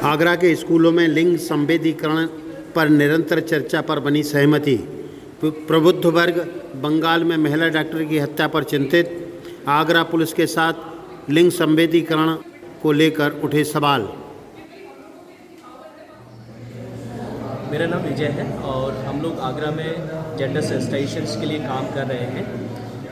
आगरा के स्कूलों में लिंग संवेदीकरण पर निरंतर चर्चा पर बनी सहमति। प्रबुद्ध वर्ग बंगाल में महिला डॉक्टर की हत्या पर चिंतित। आगरा पुलिस के साथ लिंग संवेदीकरण को लेकर उठे सवाल। मेरा नाम विजय है और हम लोग आगरा में जेंडर सेंसिटाइजेशन के लिए काम कर रहे हैं।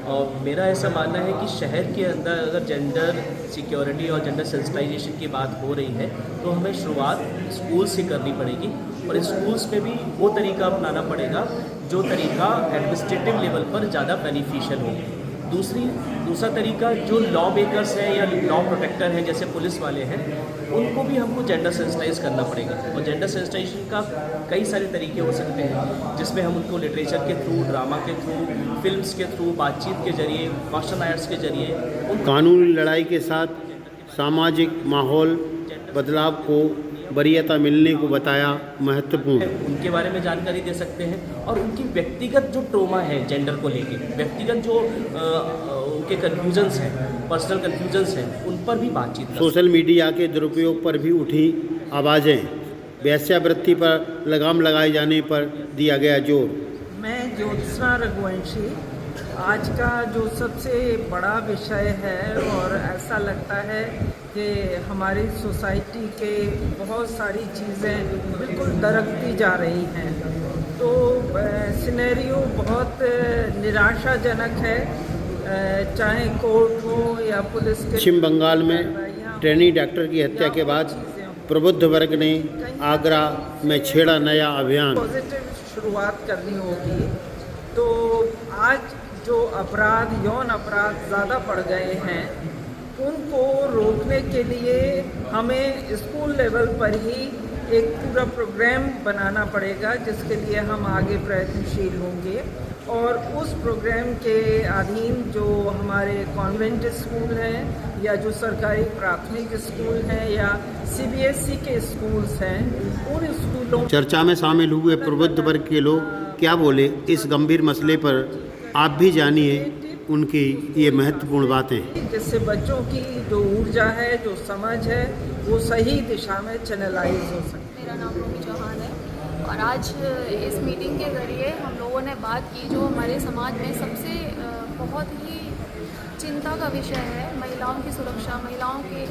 और मेरा ऐसा मानना है कि शहर के अंदर अगर जेंडर सिक्योरिटी और जेंडर सेंसिटाइजेशन की बात हो रही है तो हमें शुरुआत स्कूल से करनी पड़ेगी और स्कूल्स में भी वो तरीका अपनाना पड़ेगा जो तरीका एडमिनिस्ट्रेटिव लेवल पर ज़्यादा बेनिफिशियल हो। दूसरा तरीका जो लॉ मेकर्स हैं या लॉ प्रोटेक्टर हैं जैसे पुलिस वाले हैं उनको भी हमको जेंडर सेंसिटाइज करना पड़ेगा। और जेंडर सेंसिटाइजेशन का कई सारे तरीके हो सकते हैं जिसमें हम उनको लिटरेचर के थ्रू, ड्रामा के थ्रू, फिल्म्स के थ्रू, बातचीत के जरिए, मार्शल आर्ट्स के जरिए कानूनी लड़ाई के साथ सामाजिक माहौल बदलाव को वरीयता मिलने को बताया महत्वपूर्ण। उनके बारे में जानकारी दे सकते हैं और उनकी व्यक्तिगत जो ट्रोमा है जेंडर को लेके, व्यक्तिगत जो उनके कन्फ्यूजन्स हैं, पर्सनल कन्फ्यूजन्स हैं, उन पर भी बातचीत। सोशल मीडिया के दुरुपयोग पर भी उठी आवाज़ें। वेश्यावृत्ति पर लगाम लगाए जाने पर दिया गया जोर। मैं ज्योत्सना रघुवंशी। आज का जो सबसे बड़ा विषय है और ऐसा लगता है कि हमारी सोसाइटी के बहुत सारी चीज़ें बिल्कुल दरकती जा रही हैं, तो सिनेरियो बहुत निराशाजनक है। चाहे कोर्ट हो या पुलिस के। पश्चिम बंगाल में ट्रेनी डॉक्टर की हत्या के बाद प्रबुद्ध वर्ग ने आगरा में छेड़ा नया अभियान। पॉजिटिव शुरुआत करनी होगी। तो आज जो अपराध, यौन अपराध ज़्यादा बढ़ गए हैं, उनको रोकने के लिए हमें स्कूल लेवल पर ही एक पूरा प्रोग्राम बनाना पड़ेगा जिसके लिए हम आगे प्रयत्नशील होंगे। और उस प्रोग्राम के अधीन जो हमारे कॉन्वेंट स्कूल हैं या जो सरकारी प्राथमिक स्कूल हैं या CBSE के स्कूल्स हैं, उन स्कूलों। चर्चा में शामिल हुए प्रबुद्ध वर्ग के लोग क्या बोले, इस गंभीर मसले पर आप भी जानिए उनकी ये महत्वपूर्ण बातें, जिससे बच्चों की जो ऊर्जा है, जो समझ है, वो सही दिशा में चैनलाइज हो सके। मेरा नाम रोमी चौहान है और आज इस मीटिंग के जरिए हम लोगों ने बात की जो हमारे समाज में सबसे बहुत ही चिंता का विषय है, महिलाओं की सुरक्षा, महिलाओं के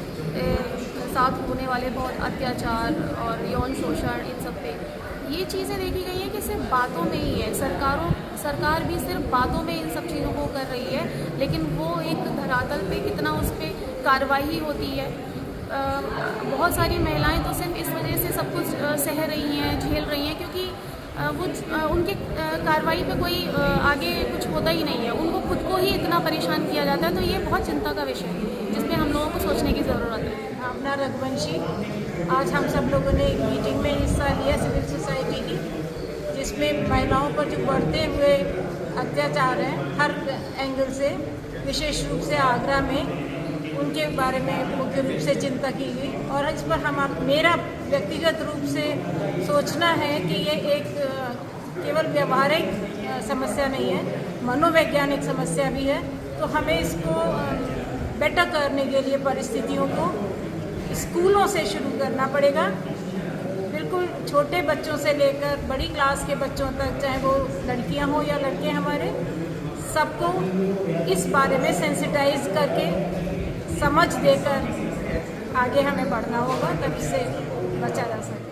साथ होने वाले बहुत अत्याचार और यौन शोषण, इन सब पे ये चीज़ें देखी गई हैं कि सिर्फ बातों में ही है। सरकार भी सिर्फ बातों में इन सब चीज़ों को कर रही है, लेकिन वो एक धरातल पे कितना उस पर कार्रवाई होती है। बहुत सारी महिलाएं तो सिर्फ इस वजह से सब कुछ सह रही हैं, झेल रही हैं क्योंकि वो उनके कार्रवाई पे कोई आगे कुछ होता ही नहीं है, उनको खुद को ही इतना परेशान किया जाता है। तो ये बहुत चिंता का विषय है जिसमें हम लोगों को सोचने की ज़रूरत है। भावना रघुवंशी। आज हम सब लोगों ने एक मीटिंग में हिस्सा लिया सिविल सोसाइटी की, जिसमें महिलाओं पर जो बढ़ते हुए अत्याचार हैं हर एंगल से, विशेष रूप से आगरा में, उनके बारे में मुख्य रूप से चिंता की गई। और इस पर मेरा व्यक्तिगत रूप से सोचना है कि ये एक केवल व्यवहारिक समस्या नहीं है, मनोवैज्ञानिक समस्या भी है। तो हमें इसको बेटर करने के लिए परिस्थितियों को स्कूलों से शुरू करना पड़ेगा। बिल्कुल छोटे बच्चों से लेकर बड़ी क्लास के बच्चों तक, चाहे वो लड़कियां हो या लड़के हमारे, सबको इस बारे में सेंसिटाइज करके समझ देकर आगे हमें बढ़ना होगा, तब इससे बचा जा सकता है।